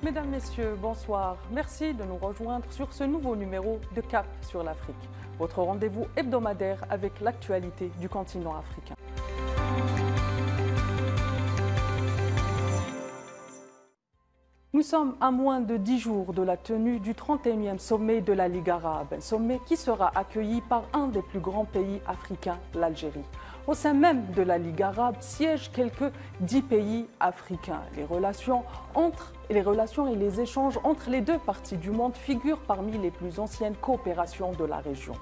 Mesdames, Messieurs, bonsoir. Merci de nous rejoindre sur ce nouveau numéro de Cap sur l'Afrique, votre rendez-vous hebdomadaire avec l'actualité du continent africain. Nous sommes à moins de 10 jours de la tenue du 31e sommet de la Ligue arabe, un sommet qui sera accueilli par un des plus grands pays africains, l'Algérie. Au sein même de la Ligue arabe siègent quelques 10 pays africains. Les relations et les échanges entre les deux parties du monde figurent parmi les plus anciennes coopérations de la région.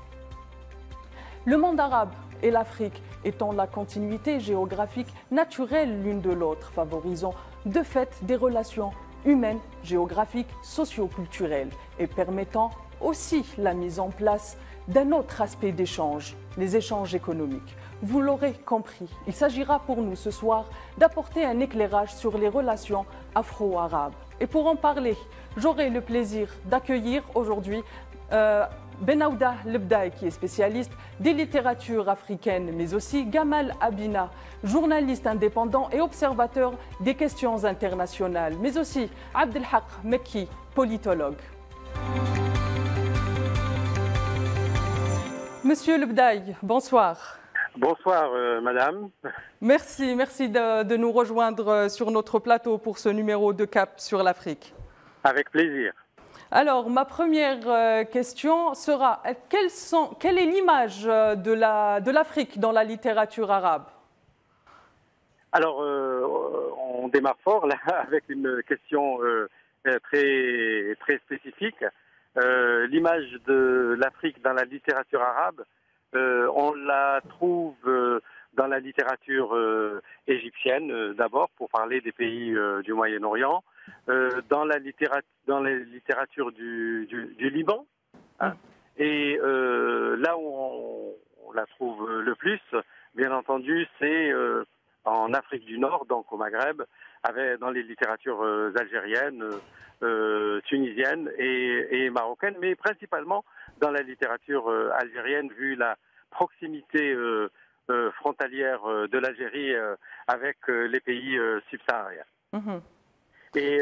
Le monde arabe et l'Afrique étant la continuité géographique naturelle l'une de l'autre, favorisant de fait des relations humaines, géographiques, socio-culturelles et permettant aussi la mise en place d'un autre aspect d'échange, les échanges économiques. Vous l'aurez compris, il s'agira pour nous ce soir d'apporter un éclairage sur les relations afro-arabes. Et pour en parler, j'aurai le plaisir d'accueillir aujourd'hui Benaouda Lebdaï, qui est spécialiste des littératures africaines, mais aussi Gamal Abina, journaliste indépendant et observateur des questions internationales, mais aussi Abdelhak Mekki, politologue. Monsieur Lebdaï, bonsoir. Bonsoir, madame. Merci de nous rejoindre sur notre plateau pour ce numéro de Cap sur l'Afrique. Avec plaisir. Alors, ma première question sera, quelle est l'image de l'Afrique dans la littérature arabe? Alors, on démarre fort là avec une question très, très spécifique. L'image de l'Afrique dans la littérature arabe, on la trouve dans la littérature égyptienne d'abord, pour parler des pays du Moyen-Orient, dans la littérature du Liban, hein, et là où on la trouve le plus, bien entendu, c'est en Afrique du Nord, donc au Maghreb, dans les littératures algériennes, tunisiennes et marocaines, mais principalement dans la littérature algérienne, vu la proximité frontalière de l'Algérie avec les pays subsahariens. Et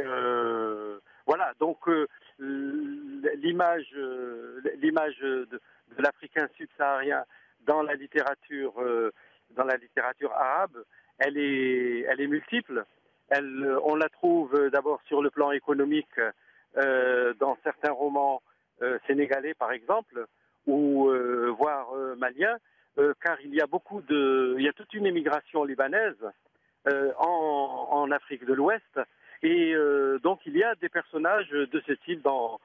voilà, donc l'image de l'Africain subsaharien dans la littérature arabe, elle est multiple. On la trouve d'abord sur le plan économique dans certains romans sénégalais, par exemple, ou voire maliens, car il y a toute une émigration libanaise en Afrique de l'Ouest, et donc il y a des personnages de ce type dans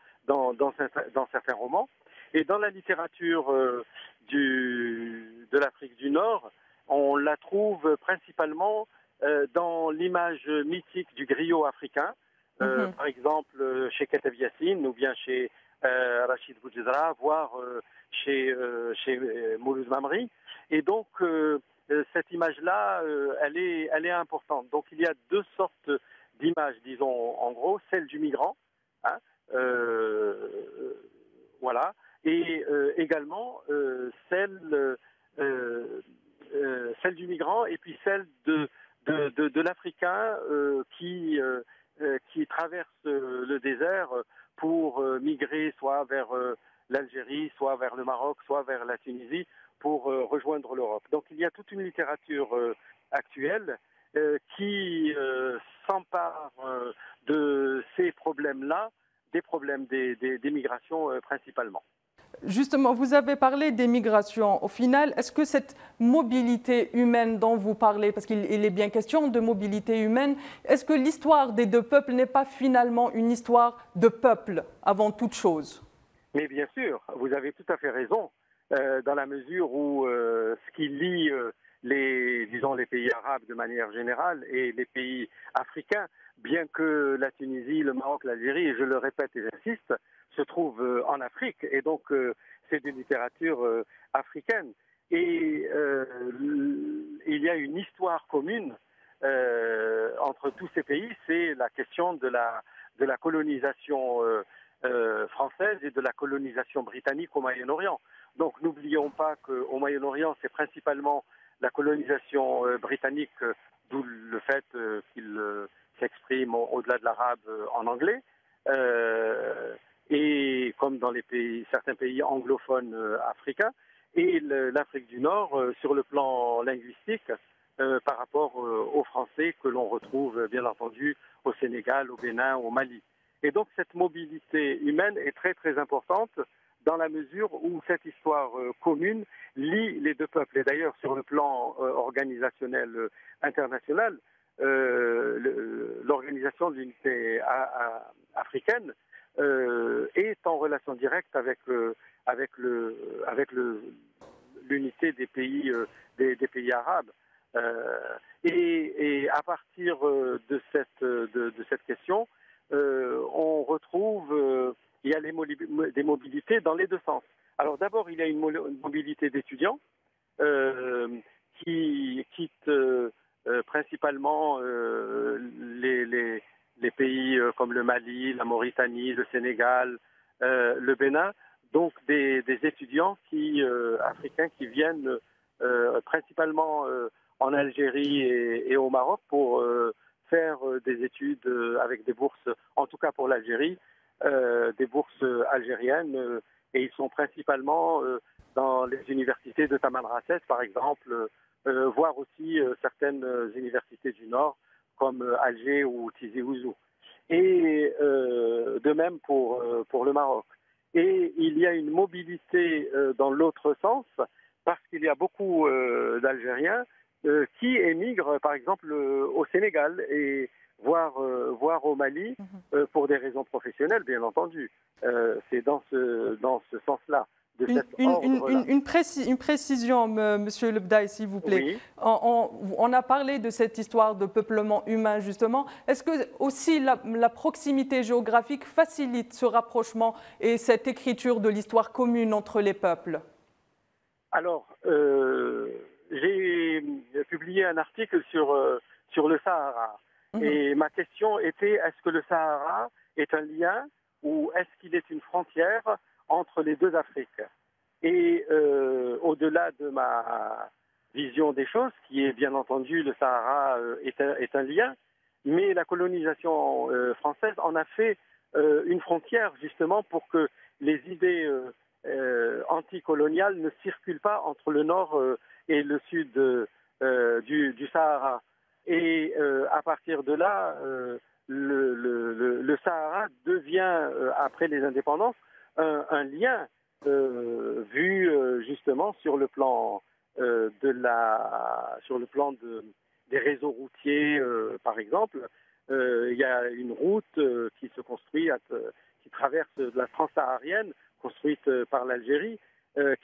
certains romans. Et dans la littérature de l'Afrique du Nord, on la trouve principalement dans l'image mythique du griot africain, par exemple chez Keteb Yassine ou bien chez Rachid Boujedra, voire chez Mouloud Mamri. Et donc cette image-là, elle est importante. Donc il y a deux sortes d'images, disons en gros, celle du migrant, hein, voilà, et également celle du migrant, et puis celle de l'Africain qui traverse le désert pour migrer soit vers l'Algérie, soit vers le Maroc, soit vers la Tunisie, pour rejoindre l'Europe. Donc il y a toute une littérature actuelle qui s'empare de ces problèmes-là, des problèmes des migrations principalement. Justement, vous avez parlé des migrations. Au final, est-ce que cette mobilité humaine dont vous parlez, parce qu'il est bien question de mobilité humaine, est-ce que l'histoire des deux peuples n'est pas finalement une histoire de peuple avant toute chose? Mais bien sûr, vous avez tout à fait raison, dans la mesure où ce qui lie les pays arabes de manière générale et les pays africains, bien que la Tunisie, le Maroc, l'Algérie, et je le répète et j'insiste, se trouvent en Afrique, et donc c'est des littératures africaines. Et il y a une histoire commune entre tous ces pays, c'est la question de la colonisation française et de la colonisation britannique au Moyen-Orient. Donc n'oublions pas qu'au Moyen-Orient, c'est principalement la colonisation britannique, d'où le fait qu'il s'exprime au-delà au-delà de l'arabe en anglais, et comme dans certains pays anglophones africains, et l'Afrique du Nord sur le plan linguistique par rapport aux Français que l'on retrouve bien entendu au Sénégal, au Bénin, au Mali. Et donc cette mobilité humaine est très très importante dans la mesure où cette histoire commune lie les deux peuples. Et d'ailleurs, sur le plan organisationnel international, l'Organisation de l'Unité africaine est en relation directe avec l'unité des pays arabes. Et à partir de cette question, on retrouve il y a des mobilités dans les deux sens. Alors d'abord, il y a une mobilité d'étudiants qui quittent principalement les pays comme le Mali, la Mauritanie, le Sénégal, le Bénin, donc des étudiants africains qui viennent principalement en Algérie et au Maroc pour faire des études avec des bourses, en tout cas pour l'Algérie, des bourses algériennes, et ils sont principalement dans les universités de Tamanrasset, par exemple, voire aussi certaines universités du Nord, comme Alger ou Tizi Ouzou. Et de même pour le Maroc. Et il y a une mobilité dans l'autre sens, parce qu'il y a beaucoup d'Algériens qui émigrent, par exemple, au Sénégal et voire au Mali pour des raisons professionnelles, bien entendu. C'est dans ce sens-là. Une précision, Monsieur Lebdaï, s'il vous plaît. Oui. On a parlé de cette histoire de peuplement humain, justement. Est-ce que aussi la proximité géographique facilite ce rapprochement et cette écriture de l'histoire commune entre les peuples? Alors, j'ai publié un article sur le Sahara. Et ma question était, est-ce que le Sahara est un lien ou est-ce qu'il est une frontière entre les deux Afriques? Et au-delà de ma vision des choses, qui est bien entendu le Sahara est un lien, mais la colonisation française en a fait une frontière justement pour que les idées anticoloniales ne circulent pas entre le nord et le sud du Sahara. Et à partir de là, le Sahara devient, après les indépendances, un lien vu justement sur le plan des réseaux routiers, par exemple. Il y a une route qui se construit, qui traverse la transsaharienne, construite par l'Algérie,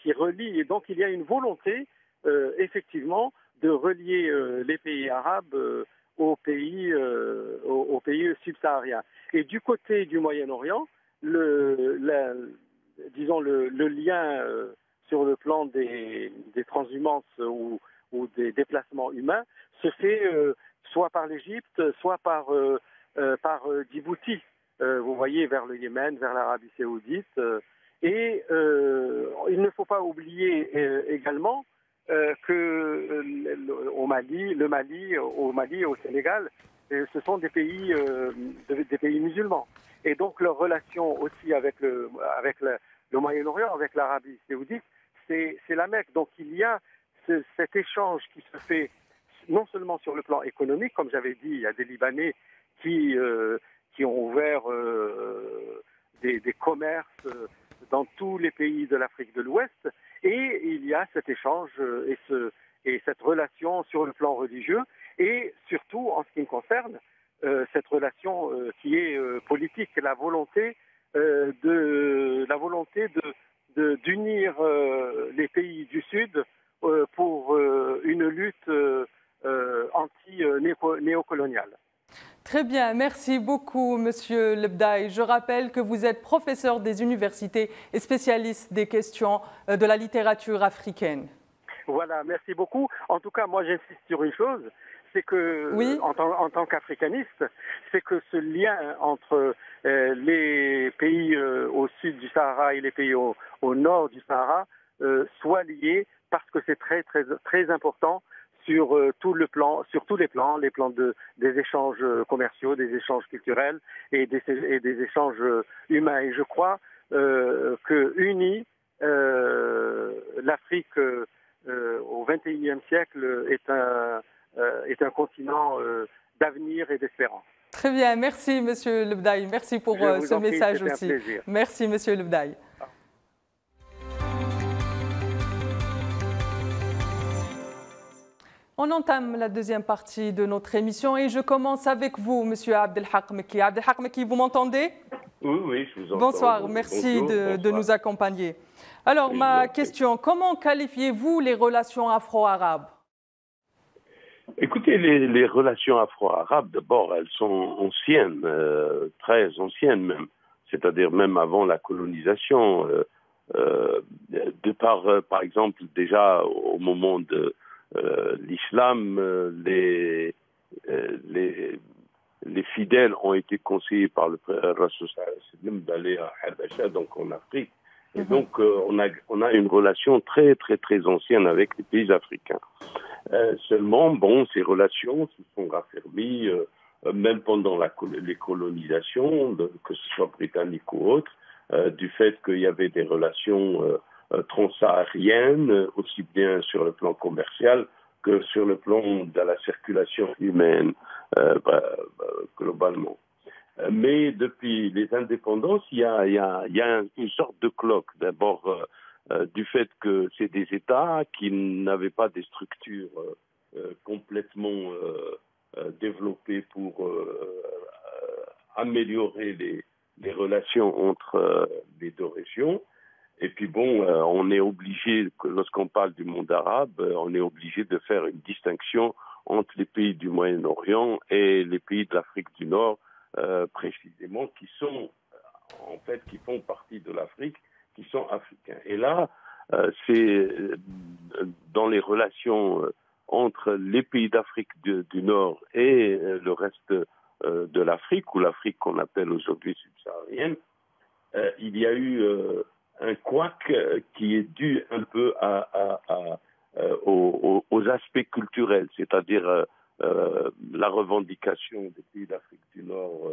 qui relie. Et donc il y a une volonté, effectivement, de relier les pays arabes aux pays subsahariens. Et du côté du Moyen-Orient, disons le lien sur le plan des transhumances ou des déplacements humains se fait soit par l'Égypte, soit par Djibouti. Vous voyez, vers le Yémen, vers l'Arabie Saoudite. Et il ne faut pas oublier également que au Mali et au Sénégal, ce sont des pays musulmans. Et donc leur relation aussi avec le Moyen-Orient, avec l'Arabie Saoudite, c'est la Mecque. Donc il y a cet échange qui se fait non seulement sur le plan économique, comme j'avais dit, il y a des Libanais qui ont ouvert des commerces dans tous les pays de l'Afrique de l'Ouest, et il y a cet échange et cette relation sur le plan religieux, et surtout en ce qui me concerne, cette relation qui est politique, la volonté d'unir les pays du Sud pour une lutte anti-néocoloniale. Très bien, merci beaucoup, Monsieur Lebdaï. Je rappelle que vous êtes professeur des universités et spécialiste des questions de la littérature africaine. Voilà, merci beaucoup. En tout cas, moi, j'insiste sur une chose, c'est que, oui, en tant qu'africaniste, c'est que ce lien entre les pays au sud du Sahara et les pays au nord du Sahara soit lié, parce que c'est très, très, très important sur tous les plans des échanges commerciaux, des échanges culturels et des échanges humains. Et je crois que unis, l'Afrique au XXIe siècle est un continent d'avenir et d'espérance. Très bien, merci Monsieur Lebdaï, merci pour ce message aussi. Merci Monsieur Lebdaï. On entame la deuxième partie de notre émission et je commence avec vous, Monsieur Abdelhak Mekki. Abdelhak Mekki, vous m'entendez? Oui, je vous entends. Bonsoir, merci de nous accompagner. Alors, ma question, comment qualifiez-vous les relations afro-arabes? Écoutez, les relations afro-arabes, d'abord, elles sont anciennes, très anciennes même, c'est-à-dire même avant la colonisation. Par exemple, déjà au moment de l'islam, les fidèles ont été conseillés par le Rasul d'aller à Habasha, donc en Afrique. Et donc, on a une relation très, très, très ancienne avec les pays africains. Seulement, bon, ces relations se sont raffermies, même pendant les colonisations, que ce soit britanniques ou autres, du fait qu'il y avait des relations transsahariennes, aussi bien sur le plan commercial que sur le plan de la circulation humaine, globalement. Mais depuis les indépendances, il y a une sorte de cloque. D'abord, du fait que c'est des États qui n'avaient pas des structures complètement développées pour améliorer les relations entre les deux régions. Et puis bon, on est obligé, lorsqu'on parle du monde arabe, on est obligé de faire une distinction entre les pays du Moyen-Orient et les pays de l'Afrique du Nord, précisément, qui font partie de l'Afrique, qui sont africains. Et là, c'est dans les relations entre les pays d'Afrique du Nord et le reste de l'Afrique, ou l'Afrique qu'on appelle aujourd'hui subsaharienne, il y a eu un couac qui est dû un peu aux aspects culturels, c'est-à-dire la revendication des pays d'Afrique du Nord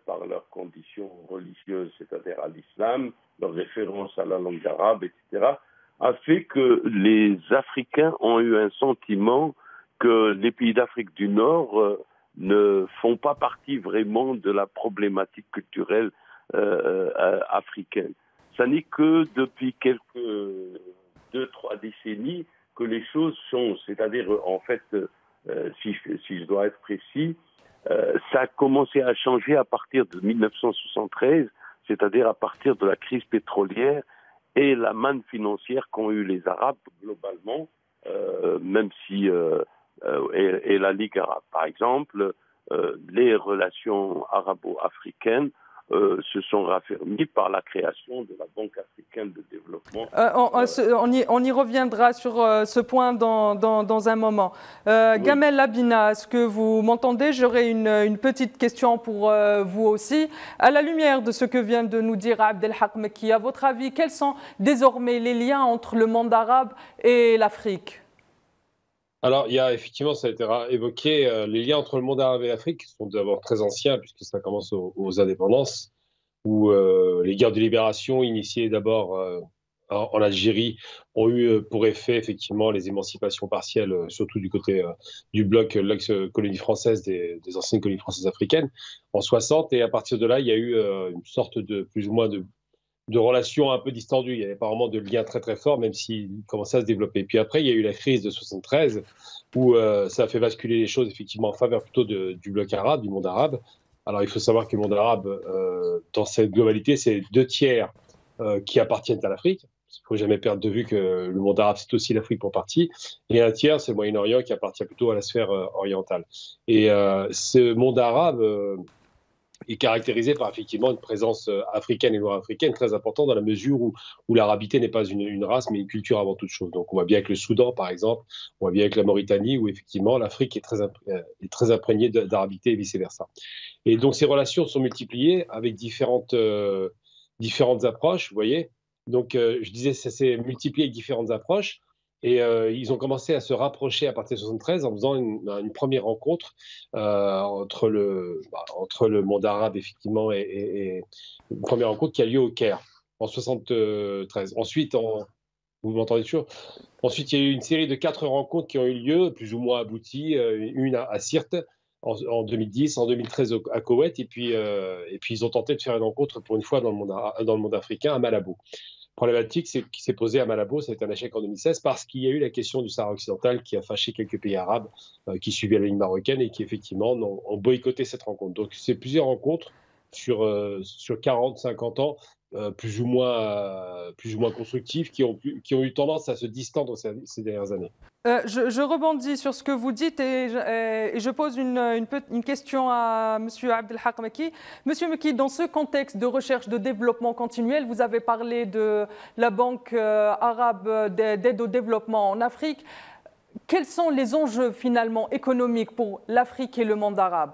par leurs conditions religieuses, c'est-à-dire à l'islam, leur référence à la langue arabe, etc., a fait que les Africains ont eu un sentiment que les pays d'Afrique du Nord ne font pas partie vraiment de la problématique culturelle africaine. Ça n'est que depuis quelques 2-3 décennies que les choses sont, c'est-à-dire en fait, si je dois être précis, ça a commencé à changer à partir de 1973, c'est-à-dire à partir de la crise pétrolière et la manne financière qu'ont eu les Arabes globalement, même si et la Ligue arabe, par exemple, les relations arabo-africaines se sont raffermies par la création de la Banque africaine de développement. On y reviendra sur ce point dans un moment. Oui. Gamel Labina, est-ce que vous m'entendez? J'aurais une petite question pour vous aussi. À la lumière de ce que vient de nous dire Abdelhak Mekki, à votre avis, quels sont désormais les liens entre le monde arabe et l'Afrique? Alors, il y a effectivement, ça a été évoqué, les liens entre le monde arabe et l'Afrique sont d'abord très anciens, puisque ça commence aux indépendances, où les guerres de libération, initiées d'abord en Algérie, ont eu pour effet effectivement les émancipations partielles, surtout du côté du bloc, l'ex-colonie française, des anciennes colonies françaises africaines, en 60. Et à partir de là, il y a eu une sorte de, plus ou moins de relations un peu distendues. Il n'y avait pas vraiment de lien très très fort, même s'il commençait à se développer. Puis après, il y a eu la crise de 73, où ça a fait basculer les choses effectivement en faveur plutôt du bloc arabe, du monde arabe. Alors il faut savoir que le monde arabe, dans cette globalité, c'est 2/3 qui appartiennent à l'Afrique. Il ne faut jamais perdre de vue que le monde arabe, c'est aussi l'Afrique pour partie. Et 1/3, c'est le Moyen-Orient qui appartient plutôt à la sphère orientale. Et ce monde arabe est caractérisé par effectivement une présence africaine et nord-africaine très importante, dans la mesure où l'arabité n'est pas une race, mais une culture avant toute chose. Donc on voit bien avec le Soudan, par exemple, on voit bien avec la Mauritanie, où effectivement l'Afrique est très imprégnée d'arabité et vice-versa. Et donc ces relations sont multipliées avec différentes approches, vous voyez. Donc je disais, ça s'est multiplié avec différentes approches. Et ils ont commencé à se rapprocher à partir de 1973 en faisant une première rencontre entre le monde arabe, effectivement, et une première rencontre qui a lieu au Caire en 1973. Ensuite, vous m'entendez toujours? Ensuite, il y a eu une série de 4 rencontres qui ont eu lieu, plus ou moins abouties, une à Sirte en 2010, en 2013 à Koweït, et puis ils ont tenté de faire une rencontre pour une fois dans le monde africain à Malabo. Problématique qui s'est posée à Malabo, ça a été un échec en 2016 parce qu'il y a eu la question du Sahara occidental qui a fâché quelques pays arabes qui suivaient la ligne marocaine et qui effectivement ont boycotté cette rencontre. Donc c'est plusieurs rencontres sur 40-50 ans, plus ou moins constructives, qui ont eu tendance à se distendre ces dernières années. Je rebondis sur ce que vous dites et je pose une question à M. Abdelhak Mekki. Monsieur Mekki, dans ce contexte de recherche de développement continuel, vous avez parlé de la Banque arabe d'aide au développement en Afrique. Quels sont les enjeux finalement économiques pour l'Afrique et le monde arabe?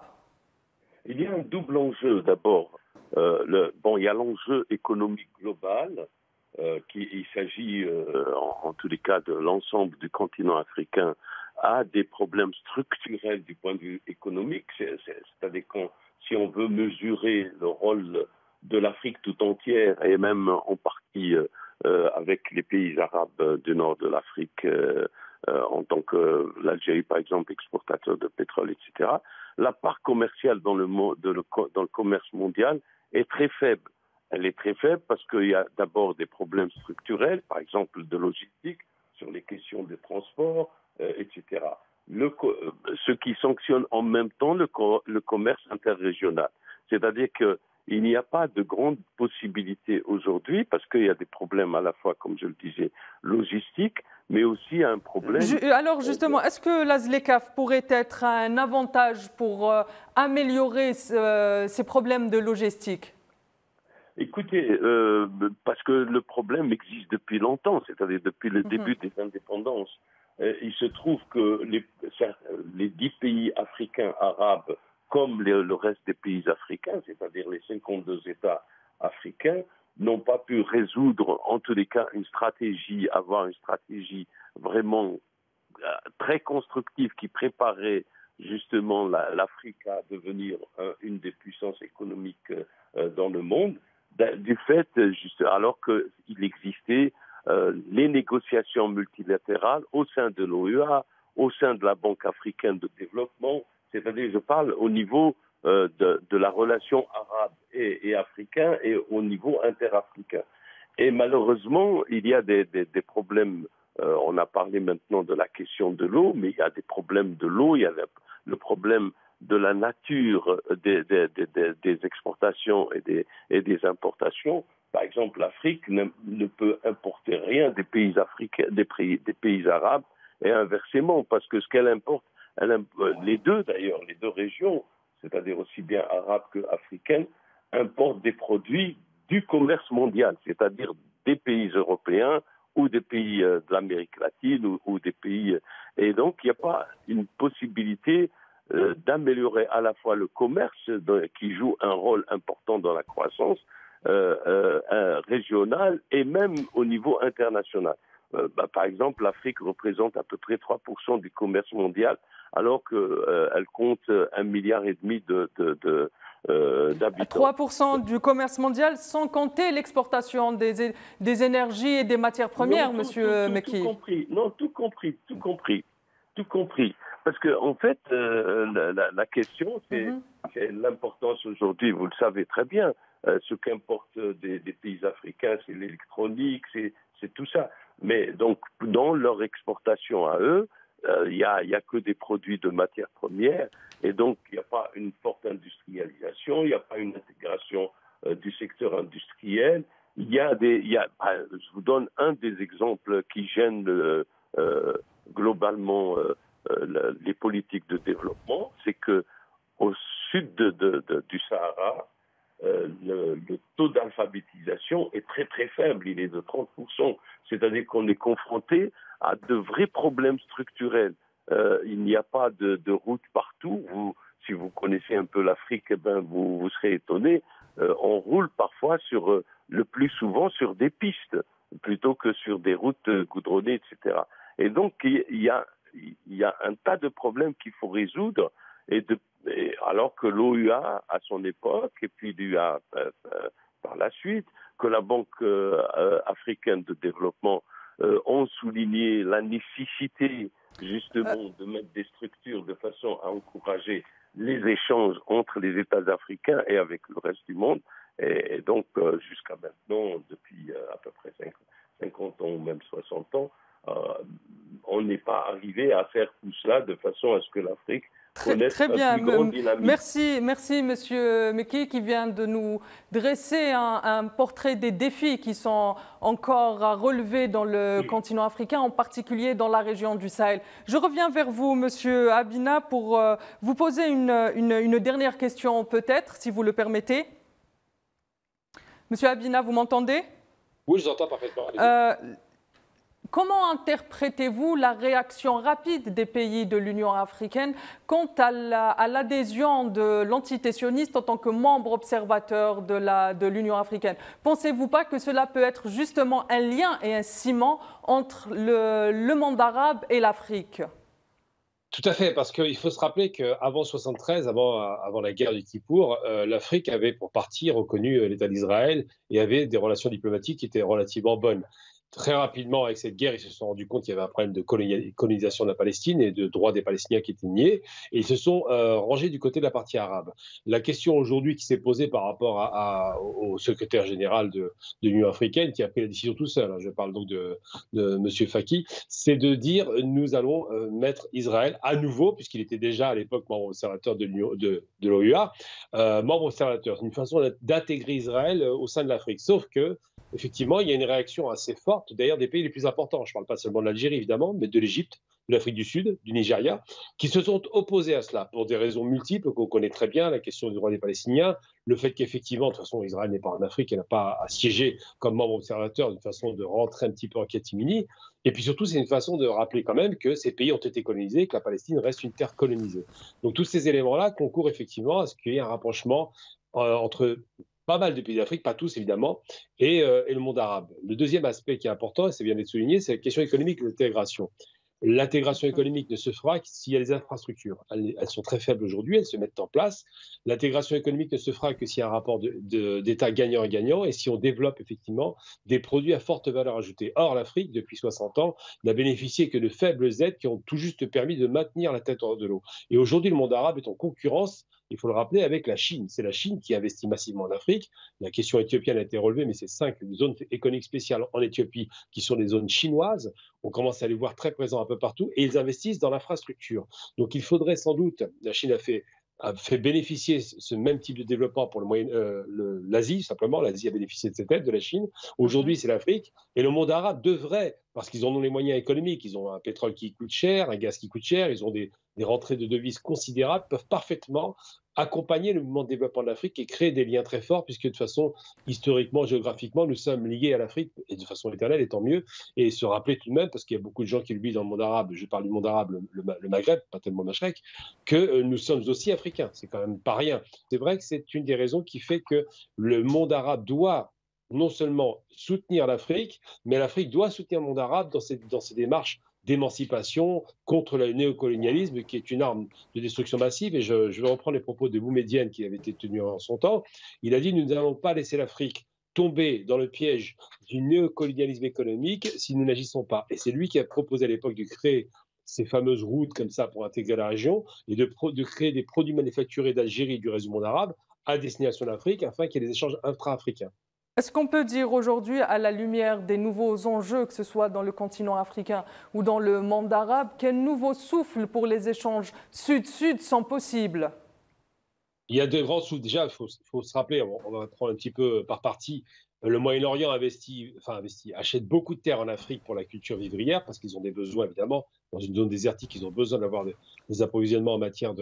Il y a un double enjeu d'abord. Il y a l'enjeu économique global. Il s'agit en tous les cas de l'ensemble du continent africain a des problèmes structurels du point de vue économique. C'est-à-dire que si on veut mesurer le rôle de l'Afrique tout entière et même en partie avec les pays arabes du nord de l'Afrique en tant que l'Algérie par exemple exportateur de pétrole, etc., la part commerciale dans le commerce mondial est très faible. Elle est très faible parce qu'il y a d'abord des problèmes structurels, par exemple de logistique, sur les questions de transport, etc. Ce qui sanctionne en même temps le commerce interrégional. C'est-à-dire qu'il n'y a pas de grande possibilité aujourd'hui parce qu'il y a des problèmes à la fois, comme je le disais, logistiques, mais aussi un problème... Alors justement, est-ce que la ZLECAf pourrait être un avantage pour améliorer ces problèmes de logistique? Écoutez, parce que le problème existe depuis longtemps, c'est-à-dire depuis le début des indépendances. Il se trouve que les 10 pays africains arabes, comme le reste des pays africains, c'est-à-dire les 52 États africains, n'ont pas pu résoudre, en tous les cas, avoir une stratégie vraiment très constructive qui préparait justement l'Afrique à devenir une des puissances économiques dans le monde. Du fait, alors qu'il existait les négociations multilatérales au sein de l'OEA, au sein de la Banque africaine de développement, c'est-à-dire je parle au niveau de la relation arabe et africain et au niveau interafricain. Et malheureusement, il y a des problèmes, on a parlé maintenant de la question de l'eau, mais il y a des problèmes de l'eau, il y a le problème de la nature des exportations et des importations. Par exemple, l'Afrique ne peut importer rien des pays africains, des pays arabes, et inversement, parce que ce qu'elle importe, les deux régions, c'est-à-dire aussi bien arabes que africaines, importent des produits du commerce mondial, c'est-à-dire des pays européens ou des pays de l'Amérique latine ou des pays... Et donc, il n'y a pas une possibilité d'améliorer à la fois le commerce qui joue un rôle important dans la croissance régionale et même au niveau international. Par exemple, l'Afrique représente à peu près 3% du commerce mondial alors qu'elle compte 1,5 milliard d'habitants. 3% du commerce mondial sans compter l'exportation des énergies et des matières premières, Monsieur Mekki. Tout compris. Parce que en fait, la question, c'est l'importance aujourd'hui, vous le savez très bien, ce qu'importent des pays africains, c'est l'électronique, c'est tout ça. Mais donc, dans leur exportation à eux, il y a que des produits de matières premières, et donc il n'y a pas une forte industrialisation, il n'y a pas une intégration du secteur industriel. Je vous donne un des exemples qui gênent globalement les politiques de développement, c'est que au sud du Sahara, le taux d'alphabétisation est très très faible, il est de 30%, c'est-à-dire qu'on est confronté à de vrais problèmes structurels. Il n'y a pas de route partout. Si vous connaissez un peu l'Afrique, vous serez étonné. On roule parfois le plus souvent sur des pistes plutôt que sur des routes goudronnées, etc. Et donc, il y a un tas de problèmes qu'il faut résoudre, alors que l'OUA, à son époque, et puis l'UA par la suite, que la Banque africaine de développement ont souligné la nécessité justement de mettre des structures de façon à encourager les échanges entre les États africains et avec le reste du monde. Et donc, jusqu'à maintenant, depuis à peu près 50 ans ou même 60 ans, on n'est pas arrivé à faire tout cela de façon à ce que l'Afrique connaisse Très bien. un plus grand dynamisme. Merci, Monsieur Meki, qui vient de nous dresser un portrait des défis qui sont encore à relever dans le continent africain, en particulier dans la région du Sahel. Je reviens vers vous, Monsieur Abina, pour vous poser une dernière question, peut-être, si vous le permettez. Monsieur Abina, vous m'entendez? Oui, je vous entends parfaitement. Comment interprétez-vous la réaction rapide des pays de l'Union africaine quant à l'adhésion de l'entité sioniste en tant que membre observateur de l'Union africaine? Pensez-vous pas que cela peut être justement un lien et un ciment entre le monde arabe et l'Afrique? Tout à fait, parce qu'il faut se rappeler qu'avant 1973, avant la guerre du Kippour, l'Afrique avait pour partie reconnu l'État d'Israël et avait des relations diplomatiques qui étaient relativement bonnes. Très rapidement, avec cette guerre, ils se sont rendus compte qu'il y avait un problème de colonisation de la Palestine et de droits des Palestiniens qui étaient niés, et ils se sont rangés du côté de la partie arabe. La question aujourd'hui qui s'est posée par rapport au secrétaire général de l'Union africaine, qui a pris la décision tout seul, je parle donc de M. Faki, c'est de dire nous allons mettre Israël à nouveau, puisqu'il était déjà à l'époque membre observateur de l'OUA, membre observateur. C'est une façon d'intégrer Israël au sein de l'Afrique. Sauf que effectivement, il y a une réaction assez forte, d'ailleurs, des pays les plus importants. Je ne parle pas seulement de l'Algérie, évidemment, mais de l'Égypte, de l'Afrique du Sud, du Nigeria, qui se sont opposés à cela pour des raisons multiples qu'on connaît très bien, la question du droit des Palestiniens, le fait qu'effectivement, de toute façon, Israël n'est pas en Afrique, elle n'a pas à siéger comme membre observateur, d'une façon de rentrer un petit peu en catimini. Et puis surtout, c'est une façon de rappeler quand même que ces pays ont été colonisés, que la Palestine reste une terre colonisée. Donc tous ces éléments-là concourent effectivement à ce qu'il y ait un rapprochement entre pas mal de pays d'Afrique, pas tous évidemment, et le monde arabe. Le deuxième aspect qui est important, et c'est bien d'être souligné, c'est la question économique de l'intégration. L'intégration économique ne se fera que s'il y a des infrastructures. Elles sont très faibles aujourd'hui, elles se mettent en place. L'intégration économique ne se fera que s'il y a un rapport d'État gagnant-gagnant et si on développe effectivement des produits à forte valeur ajoutée. Or, l'Afrique, depuis 60 ans, n'a bénéficié que de faibles aides qui ont tout juste permis de maintenir la tête hors de l'eau. Et aujourd'hui, le monde arabe est en concurrence, il faut le rappeler, avec la Chine. C'est la Chine qui investit massivement en Afrique. La question éthiopienne a été relevée, mais c'est 5 zones économiques spéciales en Éthiopie qui sont des zones chinoises. On commence à les voir très présents un peu partout et ils investissent dans l'infrastructure. Donc il faudrait sans doute, la Chine a fait bénéficier ce même type de développement pour l'Asie, simplement. L'Asie a bénéficié de cette aide de la Chine. Aujourd'hui, c'est l'Afrique. Et le monde arabe devrait, parce qu'ils en ont les moyens économiques, ils ont un pétrole qui coûte cher, un gaz qui coûte cher, ils ont des rentrées de devises considérables, peuvent parfaitement accompagner le mouvement de développement de l'Afrique et créer des liens très forts, puisque de toute façon, historiquement, géographiquement, nous sommes liés à l'Afrique, et de façon éternelle, et tant mieux, et se rappeler tout de même, parce qu'il y a beaucoup de gens qui le vivent dans le monde arabe, je parle du monde arabe, le Maghreb, pas tellement le Machrek, que nous sommes aussi africains, c'est quand même pas rien. C'est vrai que c'est une des raisons qui fait que le monde arabe doit non seulement soutenir l'Afrique, mais l'Afrique doit soutenir le monde arabe dans ses démarches d'émancipation contre le néocolonialisme, qui est une arme de destruction massive. Et je vais reprendre les propos de Boumedienne, qui avait été tenu en son temps. Il a dit « Nous n'allons pas laisser l'Afrique tomber dans le piège du néocolonialisme économique si nous n'agissons pas ». Et c'est lui qui a proposé à l'époque de créer ces fameuses routes comme ça pour intégrer la région et de créer des produits manufacturés d'Algérie et du reste du monde arabe à destination de l'Afrique afin qu'il y ait des échanges intra-africains. Est-ce qu'on peut dire aujourd'hui, à la lumière des nouveaux enjeux, que ce soit dans le continent africain ou dans le monde arabe, quel nouveau souffle pour les échanges sud-sud sont possibles? Il y a de grands souffles. Déjà, il faut se rappeler, on va prendre un petit peu par partie, le Moyen-Orient achète beaucoup de terres en Afrique pour la culture vivrière, parce qu'ils ont des besoins, évidemment. Dans une zone désertique, ils ont besoin d'avoir des approvisionnements en matière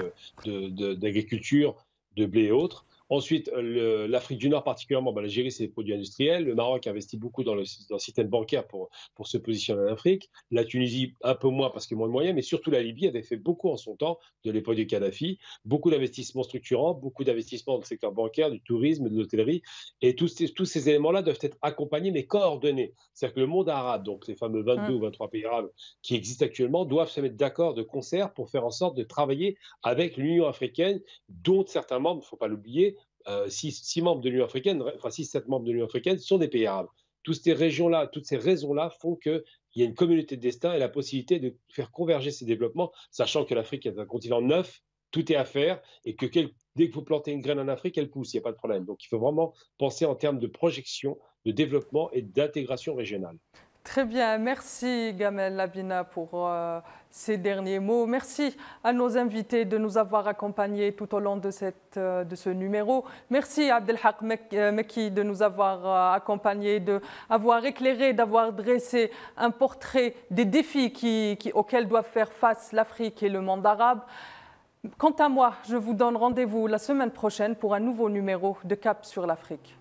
d'agriculture, de blé et autres. Ensuite, l'Afrique du Nord particulièrement, l'Algérie, c'est les produits industriels. Le Maroc investit beaucoup dans le système bancaire pour se positionner en Afrique. La Tunisie, un peu moins parce qu'il y a moins de moyens, mais surtout la Libye avait fait beaucoup en son temps, de l'époque de Kadhafi. Beaucoup d'investissements structurants, beaucoup d'investissements dans le secteur bancaire, du tourisme, de l'hôtellerie. Et tous ces éléments-là doivent être accompagnés, mais coordonnés. C'est-à-dire que le monde arabe, donc les fameux 22 ou 23 pays arabes qui existent actuellement, doivent se mettre d'accord de concert pour faire en sorte de travailler avec l'Union africaine, dont certains membres, il ne faut pas l'oublier, 6 membres de l'Union africaine, enfin 6-7 membres de l'Union africaine sont des pays arabes. Toutes ces régions-là, toutes ces raisons-là font qu'il y a une communauté de destin et la possibilité de faire converger ces développements, sachant que l'Afrique est un continent neuf, tout est à faire, et que dès que vous plantez une graine en Afrique, elle pousse, il n'y a pas de problème. Donc il faut vraiment penser en termes de projection, de développement et d'intégration régionale. Très bien, merci Gamel Labina pour ces derniers mots. Merci à nos invités de nous avoir accompagnés tout au long de ce numéro. Merci Abdelhak Mekki de nous avoir accompagnés, d'avoir éclairé, d'avoir dressé un portrait des défis auxquels doivent faire face l'Afrique et le monde arabe. Quant à moi, je vous donne rendez-vous la semaine prochaine pour un nouveau numéro de Cap sur l'Afrique.